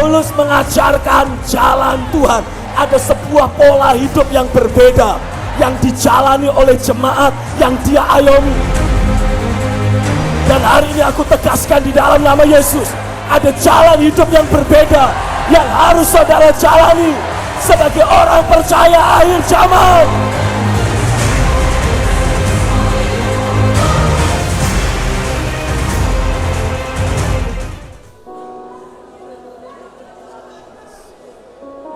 Paulus mengajarkan jalan Tuhan. Ada sebuah pola hidup yang berbeda yang dijalani oleh jemaat yang dia ayomi. Dan hari ini aku tegaskan di dalam nama Yesus, ada jalan hidup yang berbeda yang harus saudara jalani sebagai orang percaya akhir zaman.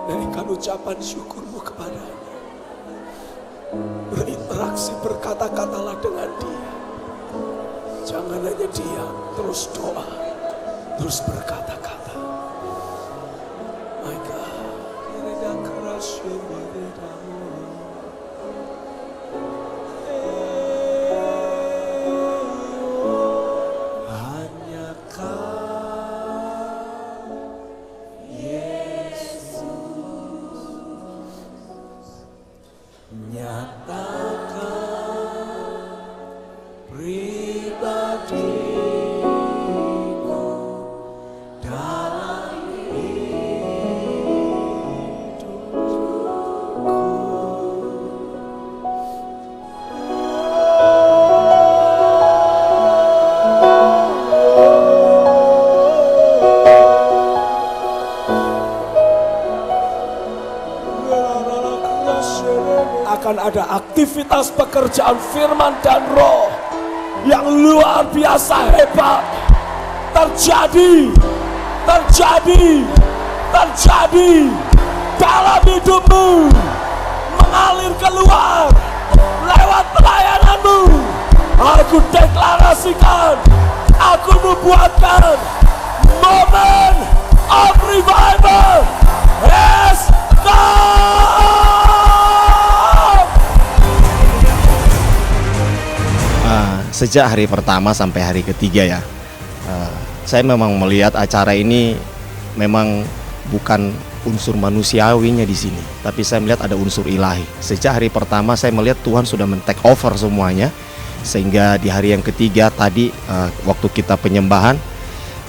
Berikan ucapan syukurmu kepadanya. Berinteraksi, berkata-katalah dengan dia. Jangan hanya diam, terus doa, terus berkata-kata. My God, hanya Kau, Yesus, nyatakan pribadimu dalam akan ada aktivitas pekerjaan firman dan roh yang luar biasa hebat terjadi dalam hidupmu, mengalir keluar lewat pelayananmu. Aku deklarasikan, aku membuatkan momen of revival has come. Sejak hari pertama sampai hari ketiga ya, saya memang melihat acara ini memang bukan unsur manusiawinya di sini, tapi saya melihat ada unsur ilahi. Sejak hari pertama saya melihat Tuhan sudah men-take over semuanya, sehingga di hari yang ketiga tadi waktu kita penyembahan,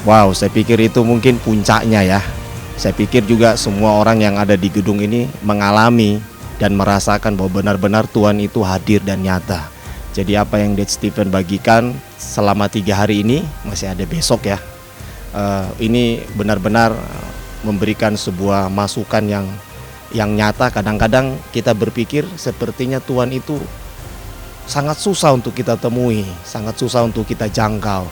wow, saya pikir itu mungkin puncaknya ya. Saya pikir juga semua orang yang ada di gedung ini mengalami dan merasakan bahwa benar-benar Tuhan itu hadir dan nyata. Jadi apa yang Dad Stephen bagikan selama 3 hari ini, masih ada besok ya, ini benar-benar memberikan sebuah masukan yang nyata. Kadang-kadang kita berpikir sepertinya Tuhan itu sangat susah untuk kita temui, sangat susah untuk kita jangkau.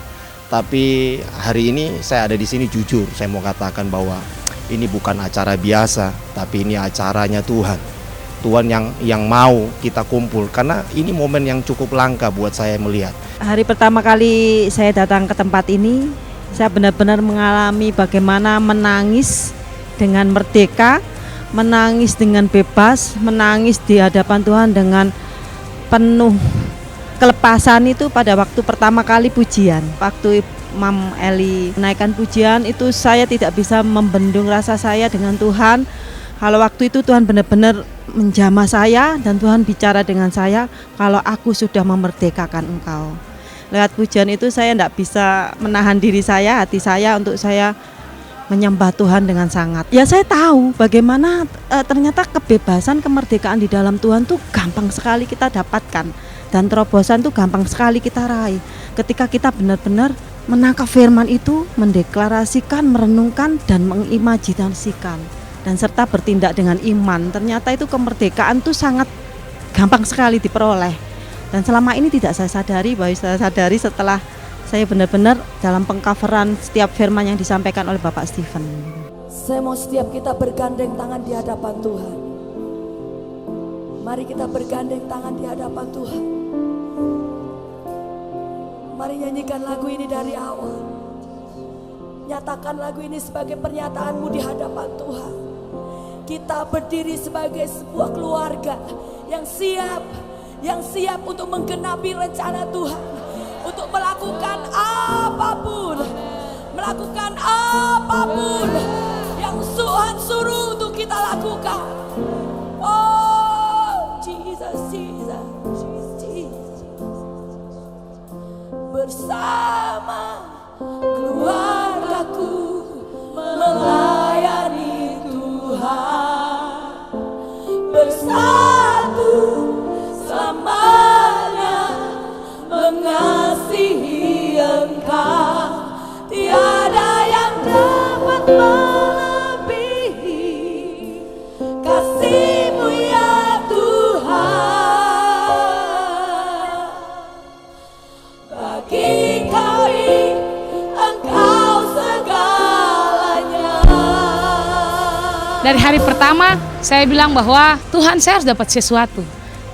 Tapi hari ini saya ada di sini, jujur saya mau katakan bahwa ini bukan acara biasa, tapi ini acaranya Tuhan. Tuhan yang mau kita kumpul, karena ini momen yang cukup langka buat saya melihat. Hari pertama kali saya datang ke tempat ini, saya benar-benar mengalami bagaimana menangis dengan merdeka, menangis dengan bebas, menangis di hadapan Tuhan dengan penuh kelepasan. Itu pada waktu pertama kali pujian, waktu Mam Eli menaikkan pujian itu, saya tidak bisa membendung rasa saya dengan Tuhan. Kalau waktu itu Tuhan benar-benar menjamah saya dan Tuhan bicara dengan saya, kalau aku sudah memerdekakan engkau. Lewat pujian itu saya tidak bisa menahan diri saya, hati saya untuk saya menyembah Tuhan dengan sangat. Ya saya tahu bagaimana ternyata kebebasan, kemerdekaan di dalam Tuhan tuh gampang sekali kita dapatkan. Dan terobosan tuh gampang sekali kita raih. Ketika kita benar-benar menangkap firman itu, mendeklarasikan, merenungkan dan mengimajinasikan. Dan serta bertindak dengan iman, ternyata itu kemerdekaan itu sangat gampang sekali diperoleh. Dan selama ini tidak saya sadari, bahwa saya sadari setelah saya benar-benar dalam pengcoveran setiap firman yang disampaikan oleh Bapak Stephen. Saya mau setiap kita bergandeng tangan di hadapan Tuhan. Mari kita bergandeng tangan di hadapan Tuhan. Mari nyanyikan lagu ini dari awal. Nyatakan lagu ini sebagai pernyataanmu di hadapan Tuhan. Kita berdiri sebagai sebuah keluarga yang siap untuk menggenapi rencana Tuhan, untuk melakukan apapun yang Tuhan suruh untuk kita lakukan. Oh Jesus, bersama keluargaku melayani satu selamanya mengasihi Engkau. Tiada yang dapat melebihi kasih-Mu ya Tuhan. Bagi kami Engkau segalanya. Dari hari pertama saya bilang bahwa Tuhan, saya harus dapat sesuatu.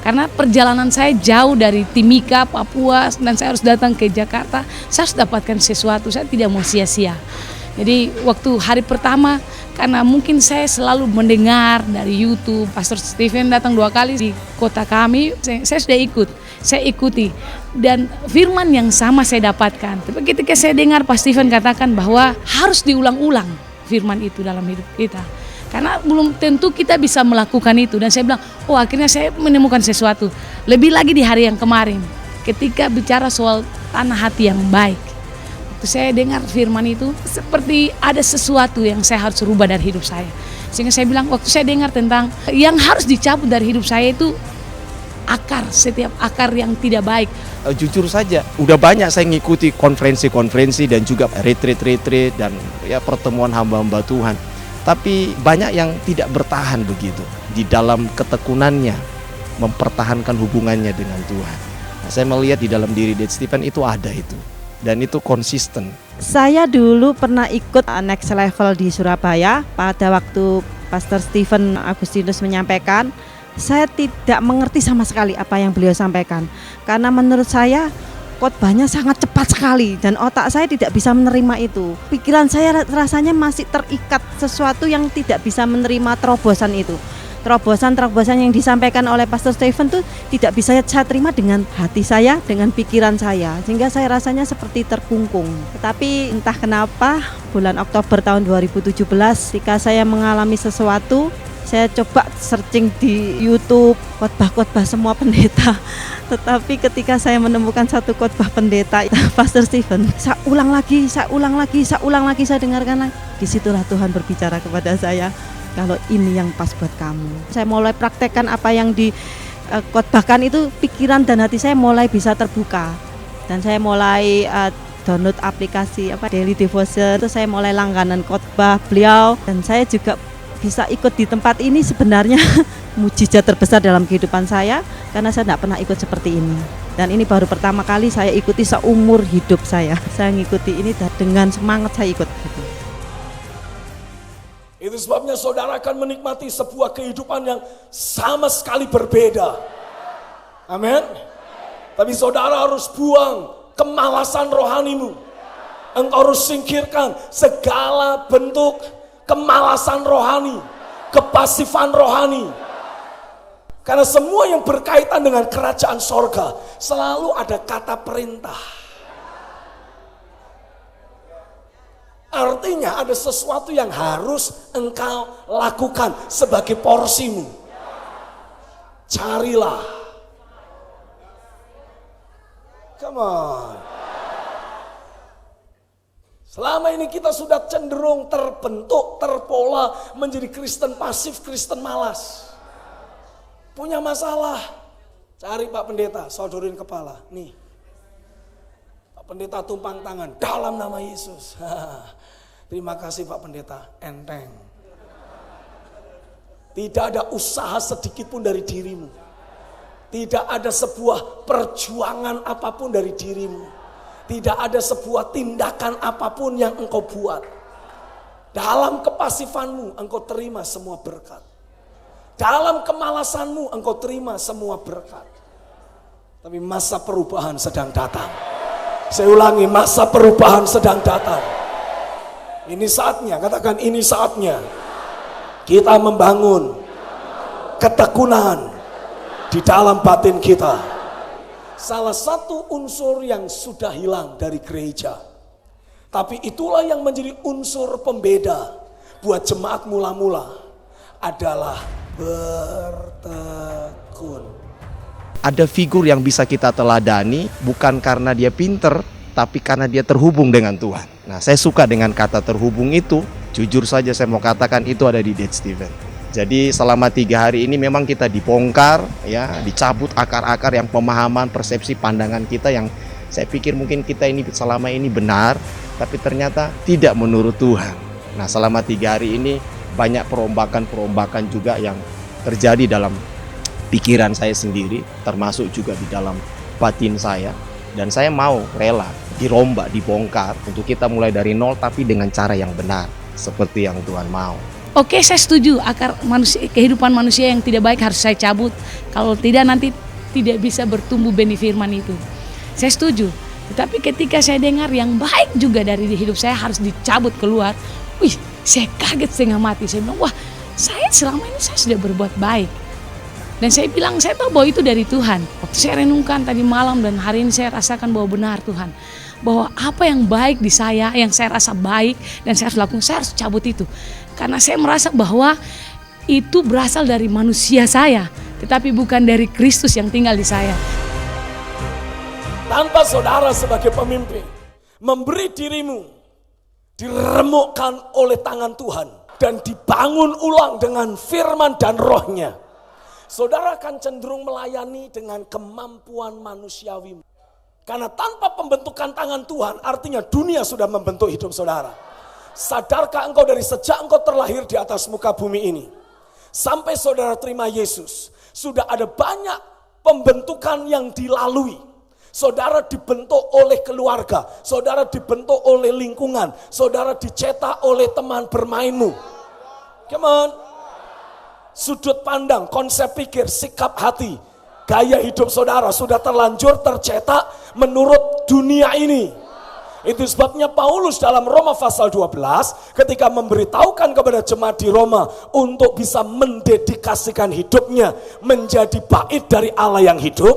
Karena perjalanan saya jauh dari Timika, Papua, dan saya harus datang ke Jakarta. Saya harus dapatkan sesuatu, saya tidak mau sia-sia. Jadi waktu hari pertama, karena mungkin saya selalu mendengar dari YouTube, Pastor Stephen datang 2 kali di kota kami, saya sudah saya ikuti. Dan firman yang sama saya dapatkan. Tapi ketika saya dengar Pastor Stephen katakan bahwa harus diulang-ulang firman itu dalam hidup kita. Karena belum tentu kita bisa melakukan itu. Dan saya bilang, oh akhirnya saya menemukan sesuatu. Lebih lagi di hari yang kemarin, ketika bicara soal tanah hati yang baik. Waktu saya dengar firman itu, seperti ada sesuatu yang saya harus rubah dari hidup saya. Sehingga saya bilang, waktu saya dengar tentang yang harus dicabut dari hidup saya itu akar, setiap akar yang tidak baik. Jujur saja, udah banyak saya ngikuti konferensi-konferensi dan juga retreat dan ya pertemuan hamba-hamba Tuhan. Tapi banyak yang tidak bertahan begitu di dalam ketekunannya mempertahankan hubungannya dengan Tuhan. Nah, saya melihat di dalam diri Dad Stephen itu ada itu, dan itu konsisten. Saya dulu pernah ikut Next Level di Surabaya. Pada waktu Pastor Stephen Agustinus menyampaikan, saya tidak mengerti sama sekali apa yang beliau sampaikan. Karena menurut saya khotbahnya sangat cepat sekali dan otak saya tidak bisa menerima itu. Pikiran saya rasanya masih terikat sesuatu yang tidak bisa menerima terobosan itu. Terobosan yang disampaikan oleh Pastor Stephen itu tidak bisa saya terima dengan hati saya, dengan pikiran saya. Sehingga saya rasanya seperti terkungkung. Tetapi entah kenapa bulan Oktober tahun 2017 ketika saya mengalami sesuatu, saya coba searching di YouTube khotbah-khotbah semua pendeta. Tetapi ketika saya menemukan satu khotbah pendeta Pastor Stephen, saya ulang lagi, saya dengarkan lagi. Disitulah Tuhan berbicara kepada saya, kalau ini yang pas buat kamu. Saya mulai praktekkan apa yang dikhotbahkan itu, pikiran dan hati saya mulai bisa terbuka. Dan saya mulai download aplikasi Daily Devotion, itu saya mulai langganan khotbah beliau, dan saya juga bisa ikut di tempat ini sebenarnya mujizat terbesar dalam kehidupan saya, karena saya tidak pernah ikut seperti ini. Dan ini baru pertama kali saya ikuti seumur hidup saya. Saya ngikuti ini dengan semangat saya ikut. Itu sebabnya saudara akan menikmati sebuah kehidupan yang sama sekali berbeda. Amin. Tapi saudara harus buang kemalasan rohanimu. Engkau harus singkirkan segala bentuk kemalasan rohani, kepasifan rohani. Karena semua yang berkaitan dengan kerajaan sorga selalu ada kata perintah. Artinya ada sesuatu yang harus engkau lakukan sebagai porsimu. Carilah. Come on. Selama ini kita sudah cenderung terbentuk, terpola menjadi Kristen pasif, Kristen malas. Punya masalah, cari Pak Pendeta, sodorin kepala. Nih, Pak Pendeta tumpang tangan dalam nama Yesus. Terima kasih Pak Pendeta, enteng. Tidak ada usaha sedikit pun dari dirimu. Tidak ada sebuah perjuangan apapun dari dirimu. Tidak ada sebuah tindakan apapun yang engkau buat. Dalam kepasifanmu engkau terima semua berkat. Dalam kemalasanmu engkau terima semua berkat. Tapi masa perubahan sedang datang. Saya ulangi, masa perubahan sedang datang. Ini saatnya, katakan ini saatnya. Kita membangun ketekunan di dalam batin kita. Salah satu unsur yang sudah hilang dari gereja, tapi itulah yang menjadi unsur pembeda buat jemaat mula-mula adalah bertekun. Ada figur yang bisa kita teladani bukan karena dia pinter, tapi karena dia terhubung dengan Tuhan. Nah, saya suka dengan kata terhubung itu. Jujur saja saya mau katakan itu ada di Dad Stephen. Jadi selama 3 hari ini memang kita dibongkar, ya, dicabut akar-akar yang pemahaman, persepsi, pandangan kita yang saya pikir mungkin kita ini selama ini benar, tapi ternyata tidak menurut Tuhan. Nah, selama 3 hari ini banyak perombakan-perombakan juga yang terjadi dalam pikiran saya sendiri, termasuk juga di dalam batin saya. Dan saya mau rela dirombak, dibongkar untuk kita mulai dari nol tapi dengan cara yang benar, seperti yang Tuhan mau. Oke, saya setuju, akar manusia, kehidupan manusia yang tidak baik harus saya cabut. Kalau tidak nanti tidak bisa bertumbuh benih firman itu. Saya setuju. Tetapi ketika saya dengar yang baik juga dari hidup saya harus dicabut keluar. Wih, saya kaget setengah mati. Saya bilang, wah, saya selama ini saya sudah berbuat baik. Dan saya bilang, saya tahu bahwa itu dari Tuhan. Waktu saya renungkan tadi malam dan hari ini saya rasakan bahwa benar Tuhan. Bahwa apa yang baik di saya, yang saya rasa baik dan saya harus lakukan, saya harus cabut itu. Karena saya merasa bahwa itu berasal dari manusia saya, tetapi bukan dari Kristus yang tinggal di saya. Tanpa saudara sebagai pemimpin memberi dirimu diremukkan oleh tangan Tuhan dan dibangun ulang dengan firman dan rohnya, saudara akan cenderung melayani dengan kemampuan manusiawi. Karena tanpa pembentukan tangan Tuhan, artinya dunia sudah membentuk hidup saudara. Sadarkah engkau dari sejak engkau terlahir di atas muka bumi ini, sampai saudara terima Yesus, sudah ada banyak pembentukan yang dilalui. Saudara dibentuk oleh keluarga, saudara dibentuk oleh lingkungan, saudara dicetak oleh teman bermainmu. Come on. Sudut pandang, konsep pikir, sikap hati, gaya hidup saudara sudah terlanjur tercetak menurut dunia ini. Itu sebabnya Paulus dalam Roma pasal 12 ketika memberitahukan kepada jemaat di Roma untuk bisa mendedikasikan hidupnya menjadi bait dari Allah yang hidup,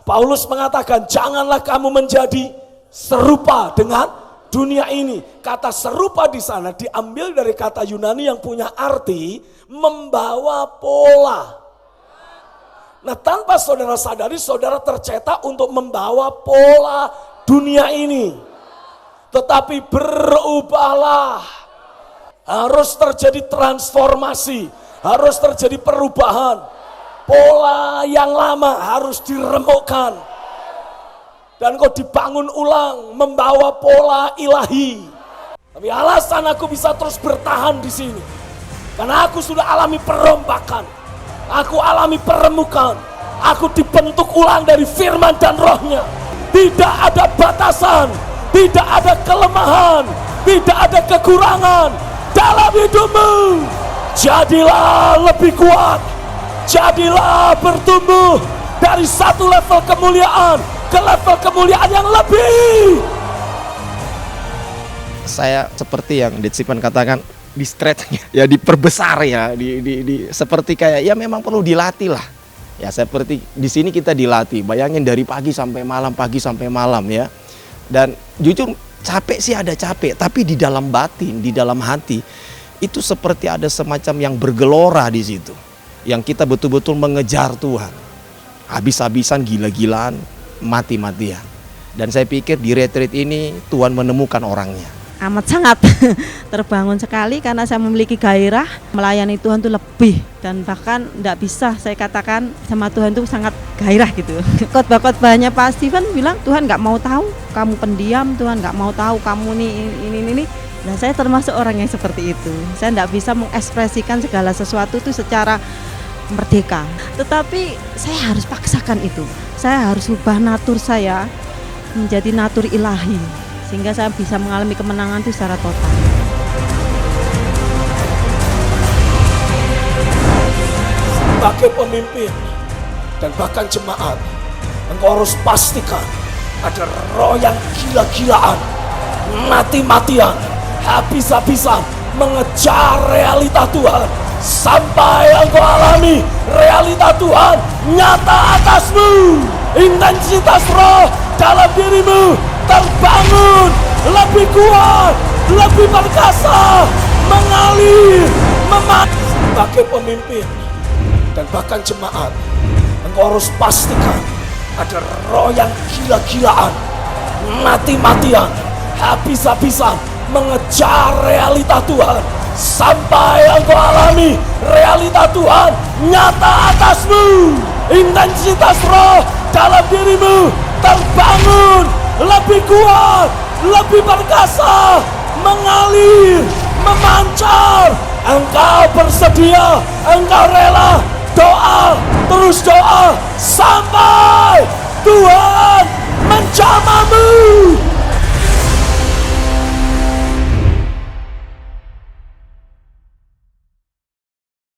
Paulus mengatakan janganlah kamu menjadi serupa dengan dunia ini. Kata serupa di sana diambil dari kata Yunani yang punya arti membawa pola. Nah, tanpa saudara sadari, saudara tercetak untuk membawa pola dunia ini. Tetapi berubahlah. Harus terjadi transformasi, harus terjadi perubahan. Pola yang lama harus diremukkan. Dan kau dibangun ulang membawa pola ilahi. Tapi alasan aku bisa terus bertahan di sini, karena aku sudah alami perombakan. Aku alami peremukan. Aku dibentuk ulang dari firman dan rohnya. Tidak ada batasan, tidak ada kelemahan, tidak ada kekurangan dalam hidupmu. Jadilah lebih kuat, jadilah bertumbuh dari satu level kemuliaan ke level kemuliaan yang lebih. Saya seperti yang Detsipan katakan, di stretch ya, diperbesar ya, seperti kayak ya memang perlu dilatih lah. Ya seperti di sini kita dilatih, bayangin dari pagi sampai malam ya. Dan jujur capek sih ada capek, tapi di dalam batin, di dalam hati itu seperti ada semacam yang bergelora di situ. Yang kita betul-betul mengejar Tuhan. Habis-habisan, gila-gilaan, mati-matian. Dan saya pikir di retreat ini Tuhan menemukan orangnya. Amat sangat terbangun sekali karena saya memiliki gairah melayani Tuhan itu lebih, dan bahkan tidak bisa saya katakan sama Tuhan itu sangat gairah gitu. Khotbah-khotbahnya Pak Steven bilang Tuhan nggak mau tahu kamu pendiam, Tuhan nggak mau tahu kamu ini. Nah, saya termasuk orang yang seperti itu. Saya tidak bisa mengekspresikan segala sesuatu itu secara merdeka, tetapi saya harus paksakan itu. Saya harus ubah natur saya menjadi natur ilahi, sehingga saya bisa mengalami kemenangan itu secara total. Sebagai pemimpin dan bahkan jemaat, engkau harus pastikan ada roh yang gila-gilaan, mati-matian, habis-habisan mengejar realita Tuhan, sampai engkau alami realita Tuhan nyata atasmu. Intensitas roh dalam dirimu terbangun lebih kuat, lebih perkasa, mengalir, sebagai pemimpin dan bahkan jemaat, engkau harus pastikan ada roh yang gila-gilaan, mati-matian, habis-habisan mengejar realita Tuhan, sampai engkau alami realita Tuhan nyata atasmu. Intensitas roh dalam dirimu terbangun lebih kuat, lebih perkasa, mengalir, memancar. Engkau bersedia, engkau rela. Doa, terus doa sampai Tuhan menjamahmu.